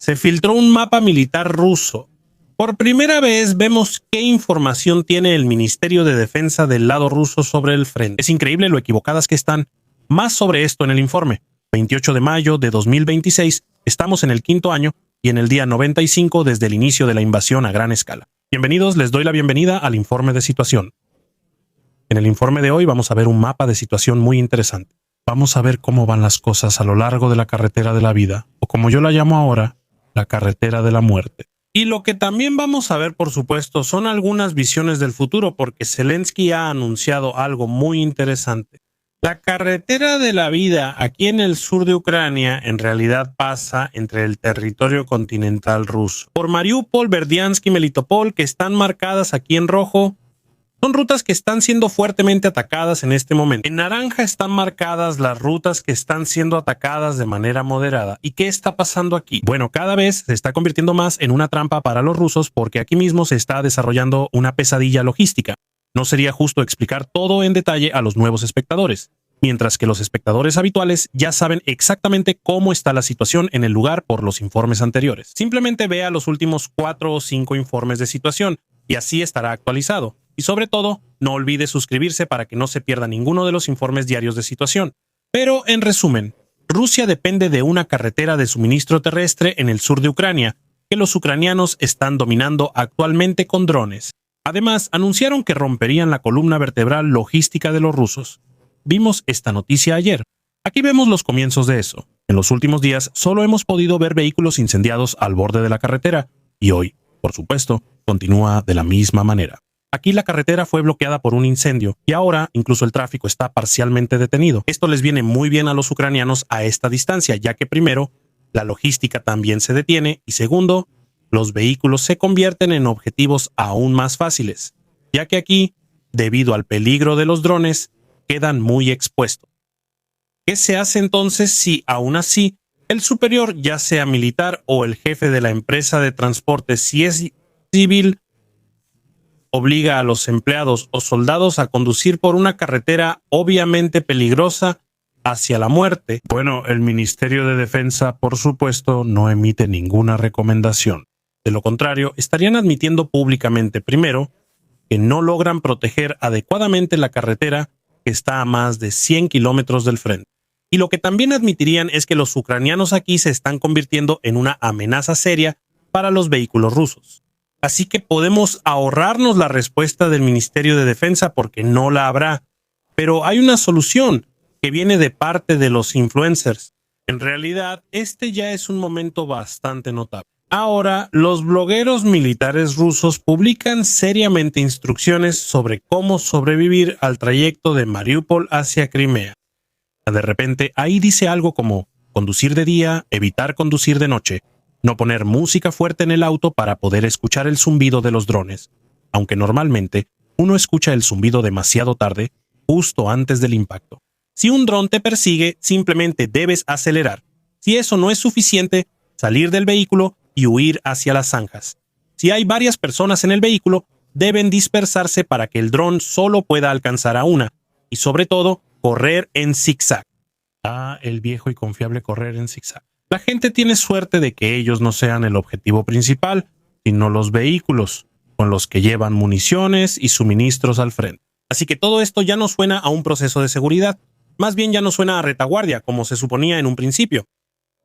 se filtró un mapa militar ruso. Por primera vez vemos qué información tiene el Ministerio de Defensa del lado ruso sobre el frente. Es increíble lo equivocadas que están. Más sobre esto en el informe. 28 de mayo de 2026, estamos en el quinto año y en el día 95 desde el inicio de la invasión a gran escala. Bienvenidos, les doy la bienvenida al informe de situación. En el informe de hoy vamos a ver un mapa de situación muy interesante. Vamos a ver cómo van las cosas a lo largo de la carretera de la vida, o como yo la llamo ahora, la carretera de la muerte. Y lo que también vamos a ver, por supuesto, son algunas visiones del futuro, porque Zelensky ha anunciado algo muy interesante. La carretera de la vida aquí en el sur de Ucrania en realidad pasa entre el territorio continental ruso. Por Mariupol, Berdiansk y Melitopol, que están marcadas aquí en rojo, son rutas que están siendo fuertemente atacadas en este momento. En naranja están marcadas las rutas que están siendo atacadas de manera moderada. ¿Y qué está pasando aquí? Bueno, cada vez se está convirtiendo más en una trampa para los rusos porque aquí mismo se está desarrollando una pesadilla logística. No sería justo explicar todo en detalle a los nuevos espectadores, mientras que los espectadores habituales ya saben exactamente cómo está la situación en el lugar por los informes anteriores. Simplemente vea los últimos 4 o 5 informes de situación y así estará actualizado. Y sobre todo, no olvide suscribirse para que no se pierda ninguno de los informes diarios de situación. Pero, en resumen, Rusia depende de una carretera de suministro terrestre en el sur de Ucrania, que los ucranianos están dominando actualmente con drones. Además, anunciaron que romperían la columna vertebral logística de los rusos. Vimos esta noticia ayer. Aquí vemos los comienzos de eso. En los últimos días solo hemos podido ver vehículos incendiados al borde de la carretera, y hoy, por supuesto, continúa de la misma manera. Aquí la carretera fue bloqueada por un incendio y ahora incluso el tráfico está parcialmente detenido. Esto les viene muy bien a los ucranianos a esta distancia, ya que primero, la logística también se detiene y segundo, los vehículos se convierten en objetivos aún más fáciles, ya que aquí, debido al peligro de los drones, quedan muy expuestos. ¿Qué se hace entonces si, aún así, el superior, ya sea militar o el jefe de la empresa de transporte, si es civil, obliga a los empleados o soldados a conducir por una carretera obviamente peligrosa hacia la muerte? Bueno, el Ministerio de Defensa, por supuesto, no emite ninguna recomendación. De lo contrario, estarían admitiendo públicamente, primero, que no logran proteger adecuadamente la carretera que está a más de 100 kilómetros del frente. Y lo que también admitirían es que los ucranianos aquí se están convirtiendo en una amenaza seria para los vehículos rusos. Así que podemos ahorrarnos la respuesta del Ministerio de Defensa porque no la habrá. Pero hay una solución que viene de parte de los influencers. En realidad, este ya es un momento bastante notable. Ahora, los blogueros militares rusos publican seriamente instrucciones sobre cómo sobrevivir al trayecto de Mariupol hacia Crimea. De repente, ahí dice algo como conducir de día, evitar conducir de noche, no poner música fuerte en el auto para poder escuchar el zumbido de los drones, aunque normalmente uno escucha el zumbido demasiado tarde, justo antes del impacto. Si un dron te persigue, simplemente debes acelerar. Si eso no es suficiente, salir del vehículo y huir hacia las zanjas. Si hay varias personas en el vehículo, deben dispersarse para que el dron solo pueda alcanzar a una, y sobre todo, correr en zigzag. El viejo y confiable correr en zigzag. La gente tiene suerte de que ellos no sean el objetivo principal, sino los vehículos, con los que llevan municiones y suministros al frente. Así que todo esto ya no suena a un proceso de seguridad, más bien ya no suena a retaguardia, como se suponía en un principio.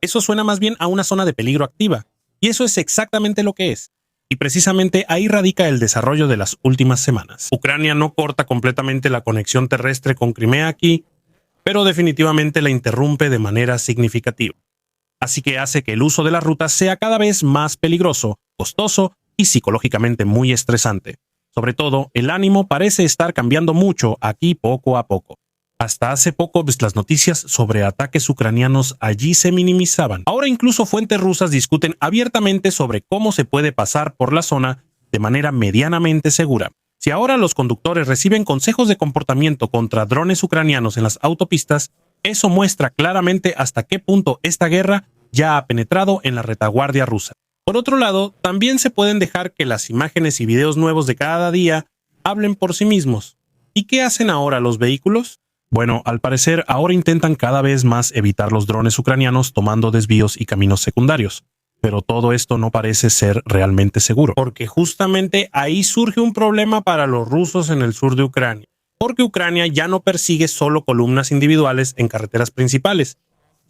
Eso suena más bien a una zona de peligro activa, y eso es exactamente lo que es. Y precisamente ahí radica el desarrollo de las últimas semanas. Ucrania no corta completamente la conexión terrestre con Crimea aquí, pero definitivamente la interrumpe de manera significativa. Así que hace que el uso de las rutas sea cada vez más peligroso, costoso y psicológicamente muy estresante. Sobre todo, el ánimo parece estar cambiando mucho aquí poco a poco. Hasta hace poco, las noticias sobre ataques ucranianos allí se minimizaban. Ahora incluso fuentes rusas discuten abiertamente sobre cómo se puede pasar por la zona de manera medianamente segura. Si ahora los conductores reciben consejos de comportamiento contra drones ucranianos en las autopistas, eso muestra claramente hasta qué punto esta guerra ya ha penetrado en la retaguardia rusa. Por otro lado, también se pueden dejar que las imágenes y videos nuevos de cada día hablen por sí mismos. ¿Y qué hacen ahora los vehículos? Bueno, al parecer ahora intentan cada vez más evitar los drones ucranianos tomando desvíos y caminos secundarios. Pero todo esto no parece ser realmente seguro, porque justamente ahí surge un problema para los rusos en el sur de Ucrania, porque Ucrania ya no persigue solo columnas individuales en carreteras principales,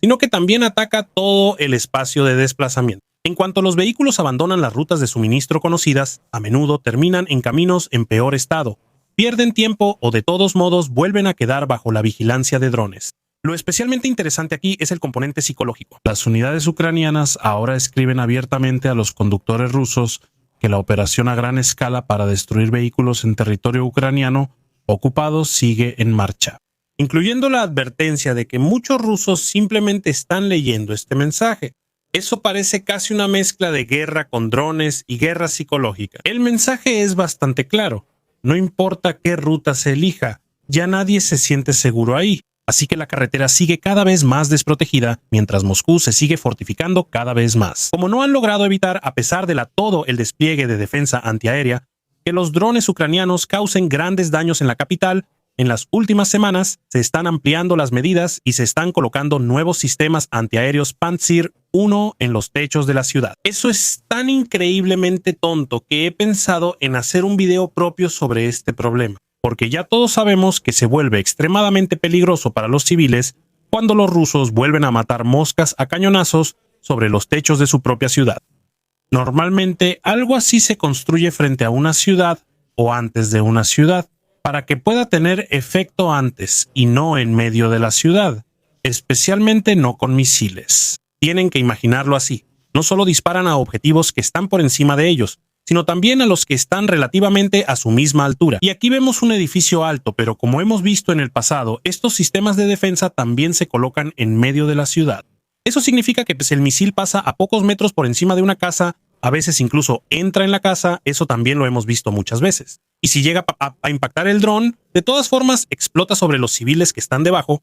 sino que también ataca todo el espacio de desplazamiento. En cuanto los vehículos abandonan las rutas de suministro conocidas, a menudo terminan en caminos en peor estado, pierden tiempo o de todos modos vuelven a quedar bajo la vigilancia de drones. Lo especialmente interesante aquí es el componente psicológico. Las unidades ucranianas ahora escriben abiertamente a los conductores rusos que la operación a gran escala para destruir vehículos en territorio ucraniano ocupado sigue en marcha, incluyendo la advertencia de que muchos rusos simplemente están leyendo este mensaje. Eso parece casi una mezcla de guerra con drones y guerra psicológica. El mensaje es bastante claro. No importa qué ruta se elija, ya nadie se siente seguro ahí. Así que la carretera sigue cada vez más desprotegida, mientras Moscú se sigue fortificando cada vez más. Como no han logrado evitar, a pesar de todo el despliegue de defensa antiaérea, que los drones ucranianos causen grandes daños en la capital, en las últimas semanas se están ampliando las medidas y se están colocando nuevos sistemas antiaéreos Pantsir 1 en los techos de la ciudad. Eso es tan increíblemente tonto que he pensado en hacer un video propio sobre este problema, porque ya todos sabemos que se vuelve extremadamente peligroso para los civiles cuando los rusos vuelven a matar moscas a cañonazos sobre los techos de su propia ciudad. Normalmente algo así se construye frente a una ciudad o antes de una ciudad, para que pueda tener efecto antes y no en medio de la ciudad, especialmente no con misiles. Tienen que imaginarlo así. No solo disparan a objetivos que están por encima de ellos, sino también a los que están relativamente a su misma altura. Y aquí vemos un edificio alto, pero como hemos visto en el pasado, estos sistemas de defensa también se colocan en medio de la ciudad. Eso significa que el misil pasa a pocos metros por encima de una casa, a veces incluso entra en la casa, eso también lo hemos visto muchas veces. Y si llega a impactar el dron, de todas formas explota sobre los civiles que están debajo.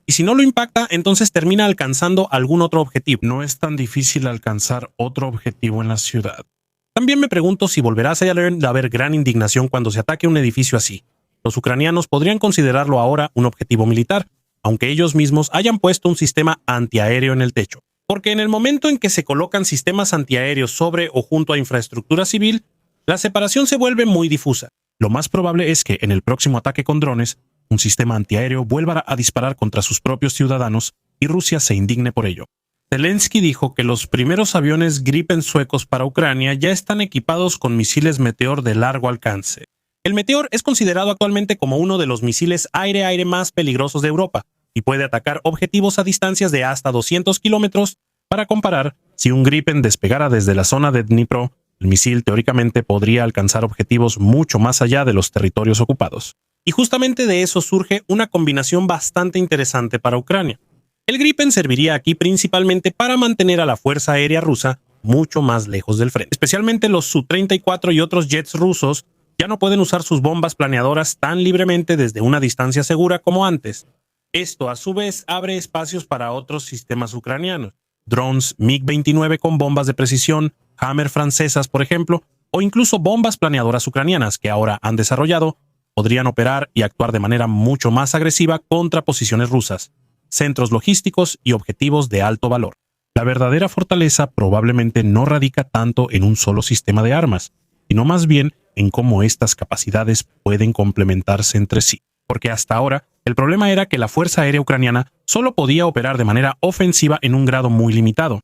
Y si no lo impacta, entonces termina alcanzando algún otro objetivo. No es tan difícil alcanzar otro objetivo en la ciudad. También me pregunto si volverá a haber gran indignación cuando se ataque un edificio así. Los ucranianos podrían considerarlo ahora un objetivo militar, aunque ellos mismos hayan puesto un sistema antiaéreo en el techo. Porque en el momento en que se colocan sistemas antiaéreos sobre o junto a infraestructura civil, la separación se vuelve muy difusa. Lo más probable es que en el próximo ataque con drones, un sistema antiaéreo vuelva a disparar contra sus propios ciudadanos y Rusia se indigne por ello. Zelensky dijo que los primeros aviones Gripen suecos para Ucrania ya están equipados con misiles Meteor de largo alcance. El Meteor es considerado actualmente como uno de los misiles aire-aire más peligrosos de Europa y puede atacar objetivos a distancias de hasta 200 kilómetros. Para comparar, si un Gripen despegara desde la zona de Dnipro, el misil teóricamente podría alcanzar objetivos mucho más allá de los territorios ocupados. Y justamente de eso surge una combinación bastante interesante para Ucrania. El Gripen serviría aquí principalmente para mantener a la Fuerza Aérea Rusa mucho más lejos del frente. Especialmente los Su-34 y otros jets rusos ya no pueden usar sus bombas planeadoras tan libremente desde una distancia segura como antes. Esto a su vez abre espacios para otros sistemas ucranianos. Drones MiG-29 con bombas de precisión, Hammer francesas por ejemplo, o incluso bombas planeadoras ucranianas que ahora han desarrollado, podrían operar y actuar de manera mucho más agresiva contra posiciones rusas, centros logísticos y objetivos de alto valor. La verdadera fortaleza probablemente no radica tanto en un solo sistema de armas, sino más bien en cómo estas capacidades pueden complementarse entre sí. Porque hasta ahora, el problema era que la Fuerza Aérea Ucraniana solo podía operar de manera ofensiva en un grado muy limitado.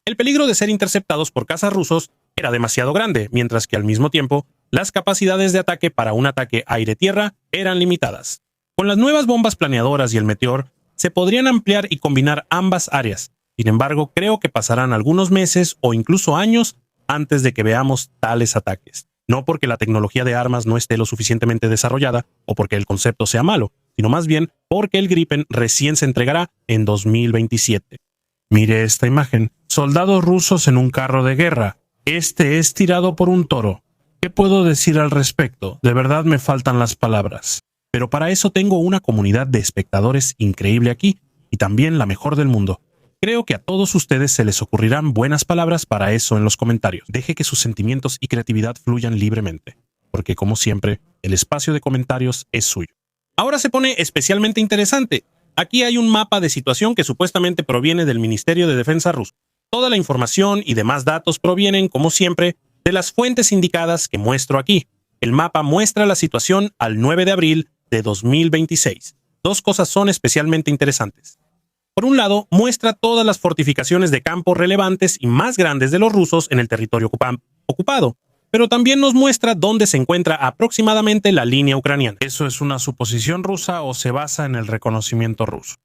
El peligro de ser interceptados por cazas rusos era demasiado grande, mientras que al mismo tiempo, las capacidades de ataque para un ataque aire-tierra eran limitadas. Con las nuevas bombas planeadoras y el Meteor, se podrían ampliar y combinar ambas áreas. Sin embargo, creo que pasarán algunos meses o incluso años antes de que veamos tales ataques. No porque la tecnología de armas no esté lo suficientemente desarrollada o porque el concepto sea malo, sino más bien porque el Gripen recién se entregará en 2027. Mire esta imagen. Soldados rusos en un carro de guerra. Este es tirado por un toro. ¿Qué puedo decir al respecto? De verdad me faltan las palabras. Pero para eso tengo una comunidad de espectadores increíble aquí y también la mejor del mundo. Creo que a todos ustedes se les ocurrirán buenas palabras para eso en los comentarios. Deje que sus sentimientos y creatividad fluyan libremente, porque como siempre, el espacio de comentarios es suyo. Ahora se pone especialmente interesante. Aquí hay un mapa de situación que supuestamente proviene del Ministerio de Defensa ruso. Toda la información y demás datos provienen, como siempre, de las fuentes indicadas que muestro aquí. El mapa muestra la situación al 9 de abril de 2026. Dos cosas son especialmente interesantes. Por un lado, muestra todas las fortificaciones de campo relevantes y más grandes de los rusos en el territorio ocupado, pero también nos muestra dónde se encuentra aproximadamente la línea ucraniana. ¿Eso es una suposición rusa o se basa en el reconocimiento ruso?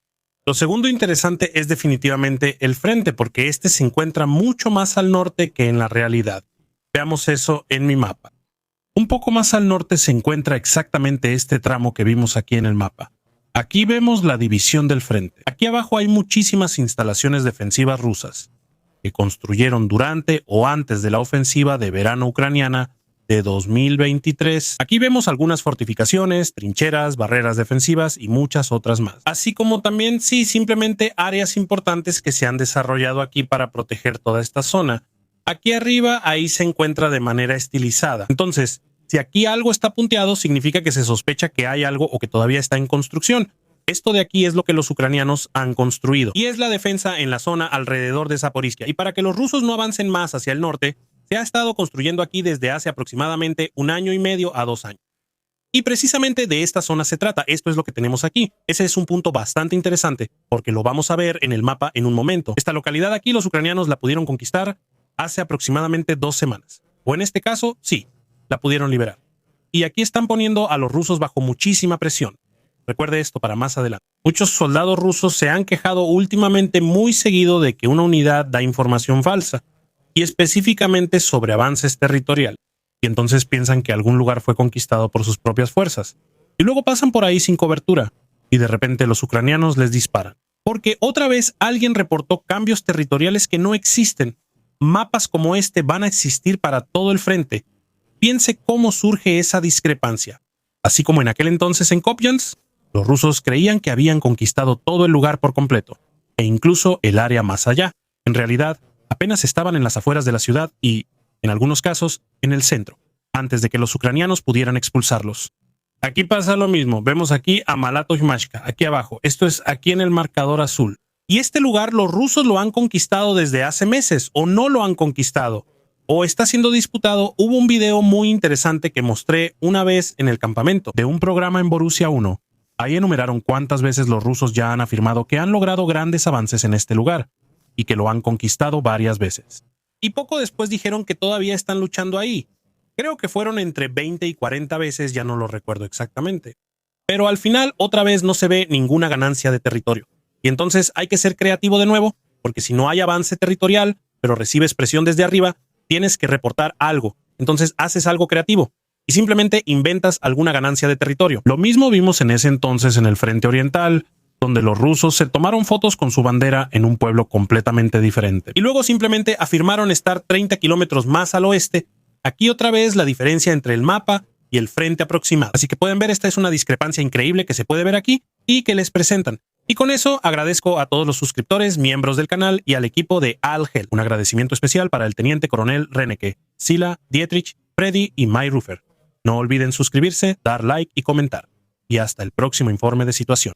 Lo segundo interesante es definitivamente el frente, porque este se encuentra mucho más al norte que en la realidad. Veamos eso en mi mapa. Un poco más al norte se encuentra exactamente este tramo que vimos aquí en el mapa. Aquí vemos la división del frente. Aquí abajo hay muchísimas instalaciones defensivas rusas que construyeron durante o antes de la ofensiva de verano ucraniana de 2023. Aquí vemos algunas fortificaciones, trincheras, barreras defensivas y muchas otras más. Así como también, simplemente áreas importantes que se han desarrollado aquí para proteger toda esta zona. Aquí arriba, ahí se encuentra de manera estilizada. Entonces, si aquí algo está punteado, significa que se sospecha que hay algo o que todavía está en construcción. Esto de aquí es lo que los ucranianos han construido y es la defensa en la zona alrededor de Zaporizhia. Y para que los rusos no avancen más hacia el norte, se ha estado construyendo aquí desde hace aproximadamente 1 año y medio a 2 años. Y precisamente de esta zona se trata. Esto es lo que tenemos aquí. Ese es un punto bastante interesante porque lo vamos a ver en el mapa en un momento. Esta localidad aquí los ucranianos la pudieron conquistar hace aproximadamente 2 semanas. O en este caso, sí, la pudieron liberar. Y aquí están poniendo a los rusos bajo muchísima presión. Recuerde esto para más adelante. Muchos soldados rusos se han quejado últimamente muy seguido de que una unidad da información falsa, y específicamente sobre avances territoriales, y entonces piensan que algún lugar fue conquistado por sus propias fuerzas, y luego pasan por ahí sin cobertura, y de repente los ucranianos les disparan. Porque otra vez alguien reportó cambios territoriales que no existen. Mapas como este van a existir para todo el frente. Piense cómo surge esa discrepancia. Así como en aquel entonces en Kupiansk, los rusos creían que habían conquistado todo el lugar por completo, e incluso el área más allá. En realidad, apenas estaban en las afueras de la ciudad y, en algunos casos, en el centro, antes de que los ucranianos pudieran expulsarlos. Aquí pasa lo mismo. Vemos aquí a Malatochmashka, aquí abajo. Esto es aquí en el marcador azul. Y este lugar los rusos lo han conquistado desde hace meses, o no lo han conquistado, o está siendo disputado. Hubo un video muy interesante que mostré una vez en el campamento de un programa en Borussia 1. Ahí enumeraron cuántas veces los rusos ya han afirmado que han logrado grandes avances en este lugar y que lo han conquistado varias veces. Y poco después dijeron que todavía están luchando ahí. Creo que fueron entre 20 y 40 veces, ya no lo recuerdo exactamente. Pero al final otra vez no se ve ninguna ganancia de territorio. Y entonces hay que ser creativo de nuevo, porque si no hay avance territorial, pero recibes presión desde arriba, tienes que reportar algo. Entonces haces algo creativo y simplemente inventas alguna ganancia de territorio. Lo mismo vimos en ese entonces en el Frente Oriental, donde los rusos se tomaron fotos con su bandera en un pueblo completamente diferente. Y luego simplemente afirmaron estar 30 kilómetros más al oeste. Aquí otra vez la diferencia entre el mapa y el frente aproximado. Así que pueden ver, esta es una discrepancia increíble que se puede ver aquí y que les presentan. Y con eso agradezco a todos los suscriptores, miembros del canal y al equipo de All-Hell. Un agradecimiento especial para el teniente coronel Reneke, Sila, Dietrich, Freddy y May Rufer. No olviden suscribirse, dar like y comentar. Y hasta el próximo informe de situación.